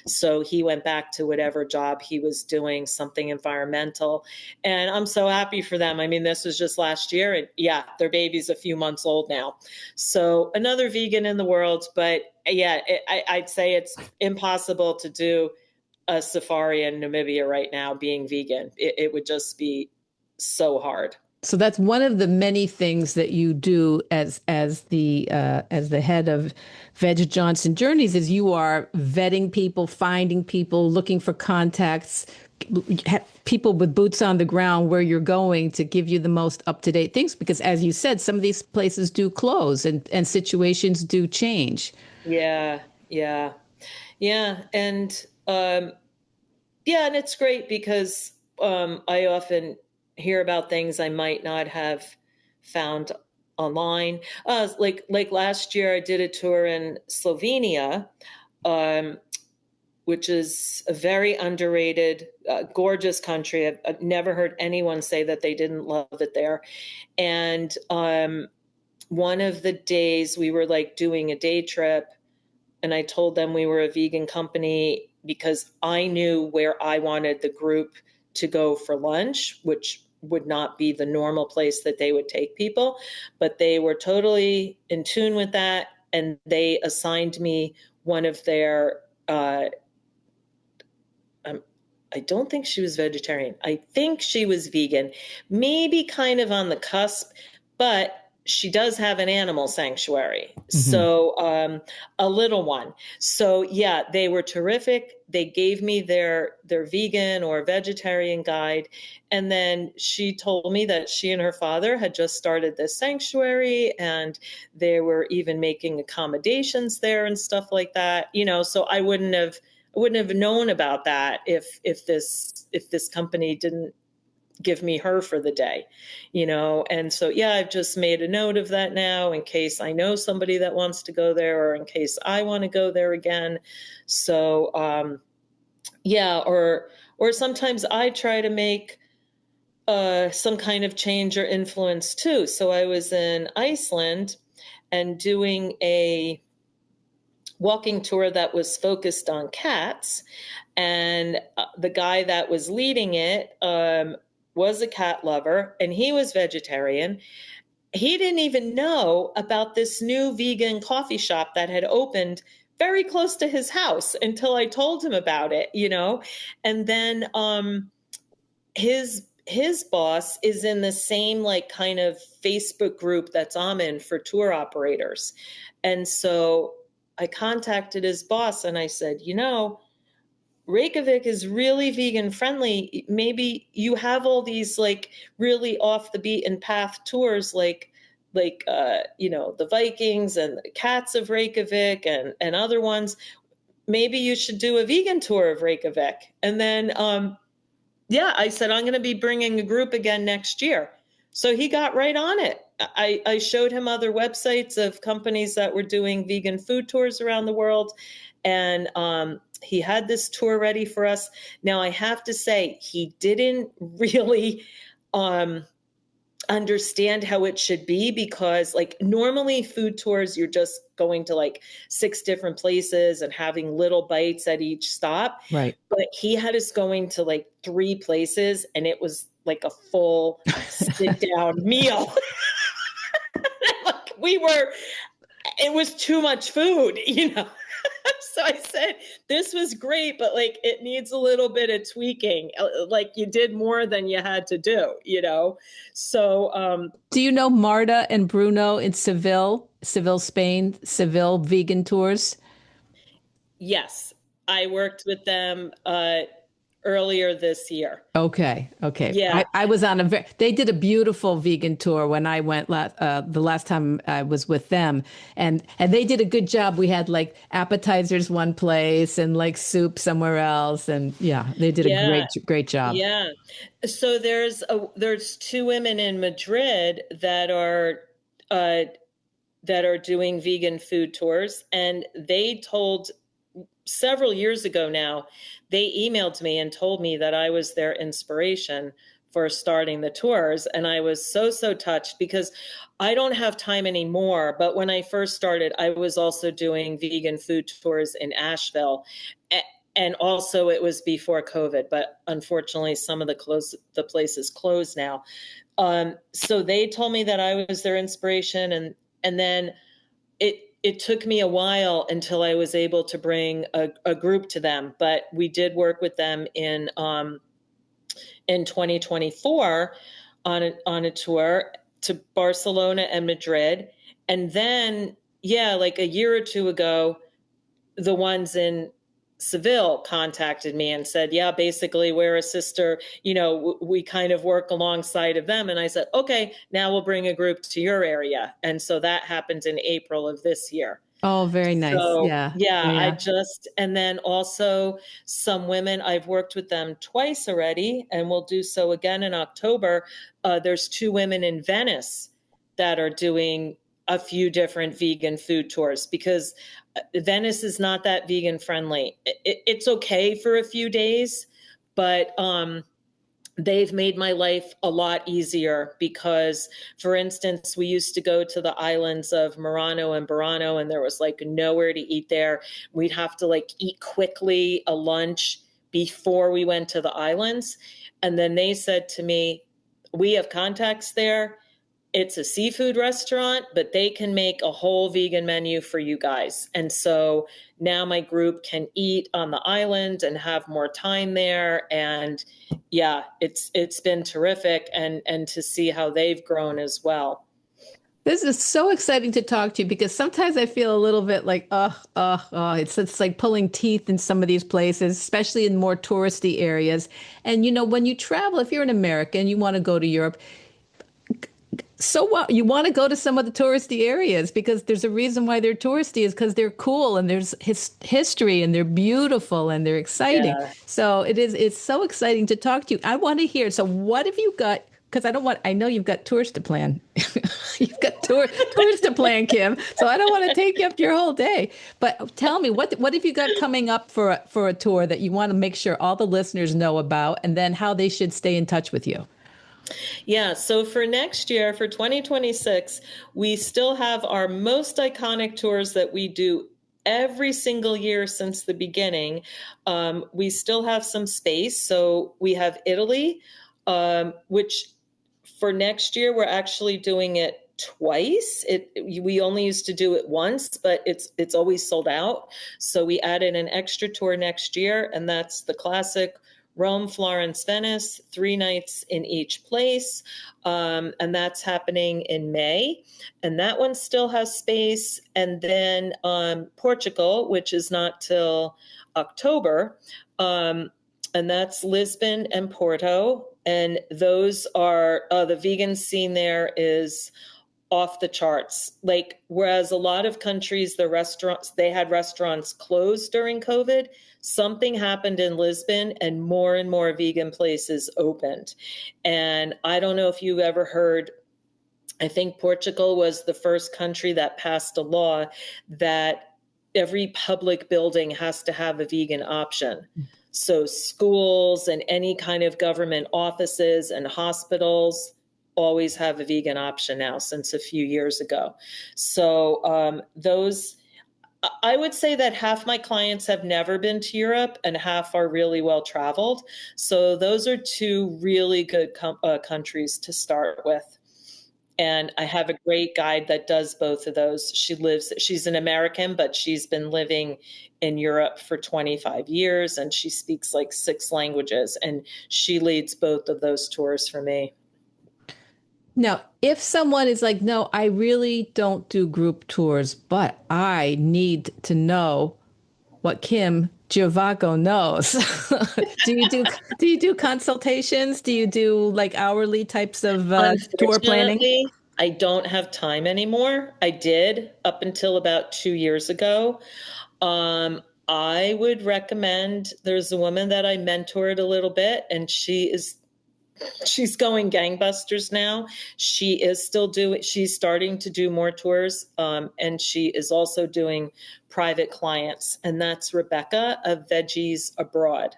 So he went back to whatever job he was doing, something environmental. And I'm so happy for them. I mean, this was just last year, and yeah, their baby's a few months old now. So another vegan in the world. But yeah, I'd say it's impossible to do a safari in Namibia right now being vegan. It would just be so hard. So that's one of the many things that you do as the head of Veg Jaunts Journeys, is you are vetting people, finding people, looking for contacts, people with boots on the ground where you're going to give you the most up-to-date things. Because as you said, some of these places do close and situations do change. Yeah, yeah, yeah. And yeah, and it's great because I often hear about things I might not have found online. Like last year, I did a tour in Slovenia, um, which is a very underrated, gorgeous country. I've never heard anyone say that they didn't love it there. And one of the days we were like doing a day trip, and I told them we were a vegan company because I knew where I wanted the group to go for lunch, which would not be the normal place that they would take people. But they were totally in tune with that. And they assigned me one of their, um, I don't think she was vegetarian. I think she was vegan, maybe kind of on the cusp, but she does have an animal sanctuary. Hmm. So, a little one. So yeah, they were terrific. They gave me their vegan or vegetarian guide. And then she told me that she and her father had just started this sanctuary, and they were even making accommodations there and stuff like that. So I wouldn't have known about that if this company didn't give me her for the day. And so yeah, I've just made a note of that now in case I know somebody that wants to go there, or in case I want to go there again. So yeah, or sometimes I try to make some kind of change or influence too. So I was in Iceland and doing a walking tour that was focused on cats, and the guy that was leading it was a cat lover, and he was vegetarian. He didn't even know about this new vegan coffee shop that had opened very close to his house until I told him about it. And then his boss is in the same like kind of Facebook group that's I'm in for tour operators. And so I contacted his boss and I said, Reykjavik is really vegan friendly. Maybe you have all these like really off the beaten path tours, like the Vikings and the Cats of Reykjavik and other ones. Maybe you should do a vegan tour of Reykjavik. And then yeah, I said I'm going to be bringing a group again next year. So he got right on it. I showed him other websites of companies that were doing vegan food tours around the world, and he had this tour ready for us. Now I have to say he didn't really um, understand how it should be, because like normally food tours you're just going to like 6 different places and having little bites at each stop, Right. but he had us going to like 3 places and it was like a full sit down meal. Like it was too much food. So I said, this was great, but like it needs a little bit of tweaking. Like you did more than you had to do. So Do you know Marta and Bruno in Seville, Spain, Seville vegan tours? yes, I worked with them earlier this year. Okay, okay. Yeah, I was on they did a beautiful vegan tour when I went the last time I was with them, and they did a good job. We had like appetizers one place and like soup somewhere else, and yeah, they did a yeah, great job. yeah. So there's 2 women in Madrid uh, that are doing vegan food tours, and they told several years ago now, they emailed me and told me that I was their inspiration for starting the tours. And I was so touched, because I don't have time anymore. But when I first started, I was also doing vegan food tours in Asheville. And also it was before COVID, but unfortunately some of the places closed now. So they told me that I was their inspiration, and then it took me a while until I was able to bring a group to them, but we did work with them in 2024 on a tour to Barcelona and Madrid, and then yeah, like a year or two ago, the ones in Seville contacted me and said, yeah, basically we're a sister, we kind of work alongside of them. And I said, okay, now we'll bring a group to your area. And so that happened in April of this year. Oh, very nice. So, Yeah. yeah, I Yeah. just, and then also some women, I've worked with them twice already, and we'll do so again in October. There's two women in Venice that are doing a few different vegan food tours because Venice is not that vegan friendly. It's okay for a few days, but they've made my life a lot easier because, for instance, we used to go to the islands of Murano and Burano, and there was like nowhere to eat there. We'd have to like eat quickly a lunch before we went to the islands. And then they said to me, we have contacts there. It's a seafood restaurant, but they can make a whole vegan menu for you guys. And so now my group can eat on the island and have more time there. And yeah, it's been terrific, and to see how they've grown as well. This is so exciting to talk to you because sometimes I feel a little bit like, it's like pulling teeth in some of these places, especially in more touristy areas. And when you travel, if you're an American, you want to go to Europe, so what? You want to go to some of the touristy areas because there's a reason why they're touristy is because they're cool and there's history and they're beautiful and they're exciting. Yeah. So it's so exciting to talk to you. I want to hear. So what have you got? Because I know you've got tours to plan. You've got tours to plan, Kim. So I don't want to take up your whole day. But tell me, what have you got coming up for a tour that you want to make sure all the listeners know about, and then how they should stay in touch with you? Yeah, so for next year, for 2026, we still have our most iconic tours that we do every single year since the beginning. We still have some space. So we have Italy, which for next year, we're actually doing it twice. We only used to do it once, but it's always sold out. So we added an extra tour next year, and that's the classic Rome, Florence, Venice, 3 nights in each place. And that's happening in May. And that one still has space. And then Portugal, which is not till October. And that's Lisbon and Porto. And those are the vegan scene there is off the charts. Like, whereas a lot of countries, they had restaurants closed during COVID, something happened in Lisbon and more vegan places opened. And I don't know if you've ever heard, I think Portugal was the first country that passed a law that every public building has to have a vegan option. So schools and any kind of government offices and hospitals always have a vegan option now since a few years ago. So I would say that half my clients have never been to Europe and half are really well traveled. So those are two really good countries to start with. And I have a great guide that does both of those. She's an American, but she's been living in Europe for 25 years and she speaks like 6 languages, and she leads both of those tours for me. Now, if someone is like, no, I really don't do group tours, but I need to know what Kim Giovacco knows. do you do consultations? Do you do like hourly types of tour planning? Unfortunately, I don't have time anymore. I did up until about 2 years ago. I would recommend, there's a woman that I mentored a little bit, and she's going gangbusters now. She's starting to do more tours, and she is also doing private clients, and that's Rebecca of Veggies Abroad.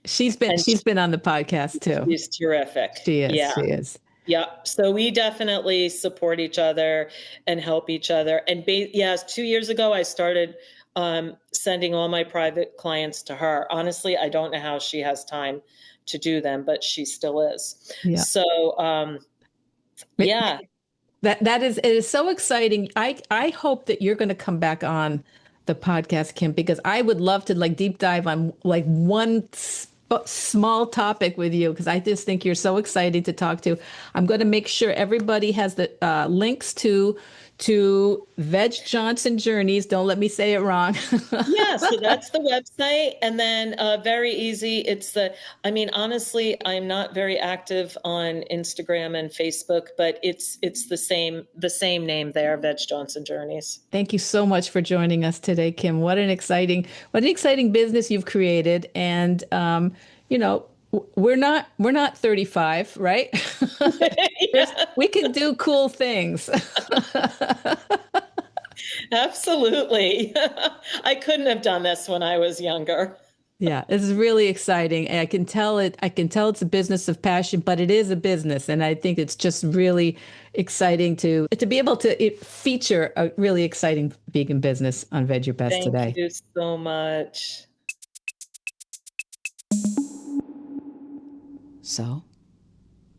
She's been on the podcast too. She's terrific. She is. Yeah. She is. Yeah. So we definitely support each other and help each other. And yes, 2 years ago, I started sending all my private clients to her. Honestly, I don't know how she has time to do them, but she still is. Yeah. So, yeah. It is so exciting. I hope that you're going to come back on the podcast, Kim, because I would love to like deep dive on like one small topic with you because I just think you're so exciting to talk to. I'm going to make sure everybody has the links to to Veg Jaunts Journeys. Don't let me say it wrong. Yeah, so that's the website. And then very easy. Honestly, I'm not very active on Instagram and Facebook, but it's the same name there, Veg Jaunts Journeys. Thank you so much for joining us today, Kim. What an exciting business you've created. And we're not 35, right? Yeah, We can do cool things. absolutely. I couldn't have done this when I was younger. Yeah, it's really exciting. And I can tell it's a business of passion, but it is a business. And I think it's just really exciting to be able to feature a really exciting vegan business on Veg Your Best Thank today. you so much.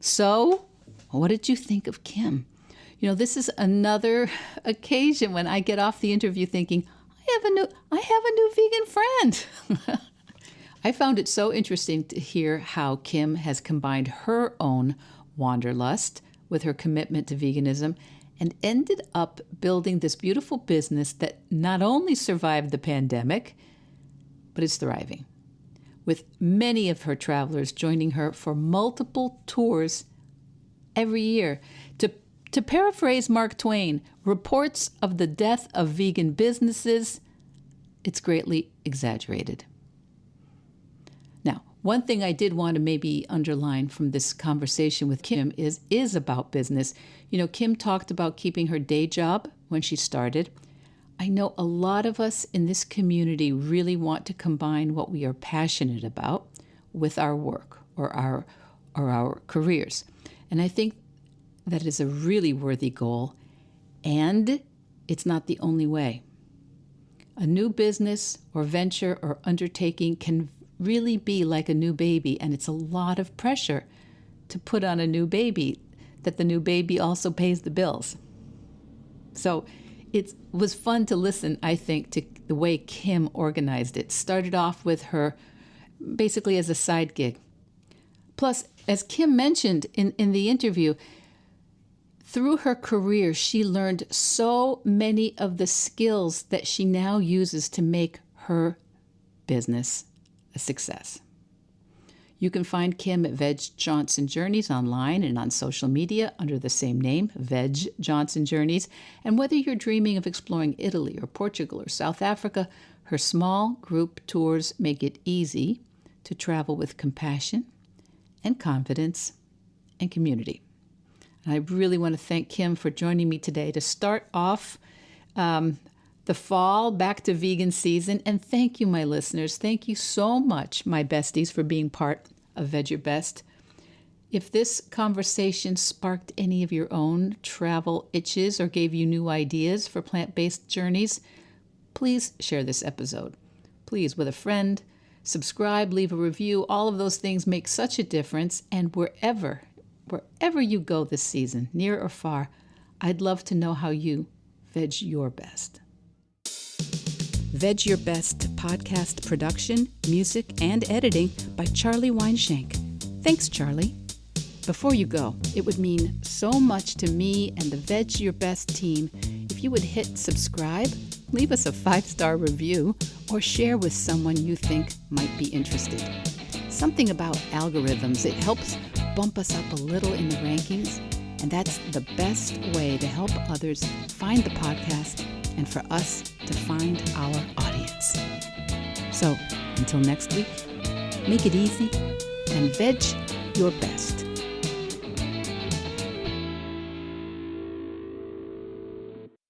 So, what did you think of Kim? This is another occasion when I get off the interview thinking, I have a new vegan friend. I found it so interesting to hear how Kim has combined her own wanderlust with her commitment to veganism and ended up building this beautiful business that not only survived the pandemic, but is thriving, with many of her travelers joining her for multiple tours every year. To paraphrase Mark Twain, reports of the death of vegan businesses, it's greatly exaggerated. Now, one thing I did want to maybe underline from this conversation with Kim is about business. Kim talked about keeping her day job when she started. I know a lot of us in this community really want to combine what we are passionate about with our work or our careers. And I think that is a really worthy goal, and it's not the only way. A new business or venture or undertaking can really be like a new baby, and it's a lot of pressure to put on a new baby, that the new baby also pays the bills. So it was fun to listen, I think, to the way Kim organized it. Started off with her basically as a side gig. Plus, as Kim mentioned in the interview, through her career, she learned so many of the skills that she now uses to make her business a success. You can find Kim at Veg Jaunts Journeys online and on social media under the same name, Veg Jaunts Journeys. And whether you're dreaming of exploring Italy or Portugal or South Africa, her small group tours make it easy to travel with compassion and confidence and community. And I really want to thank Kim for joining me today to start off the fall, back to vegan season. And thank you, my listeners. Thank you so much, my besties, for being part of Veg Your Best. If this conversation sparked any of your own travel itches or gave you new ideas for plant-based journeys, please share this episode. Please, with a friend, subscribe, leave a review. All of those things make such a difference. And wherever you go this season, near or far, I'd love to know how you veg your best. Veg Your Best podcast production, music, and editing by Charlie Weinshank. Thanks, Charlie. Before you go, it would mean so much to me and the Veg Your Best team if you would hit subscribe, leave us a 5-star review, or share with someone you think might be interested. Something about algorithms, it helps bump us up a little in the rankings, and that's the best way to help others find the podcast and for us to find our audience. So, until next week, make it easy and veg your best.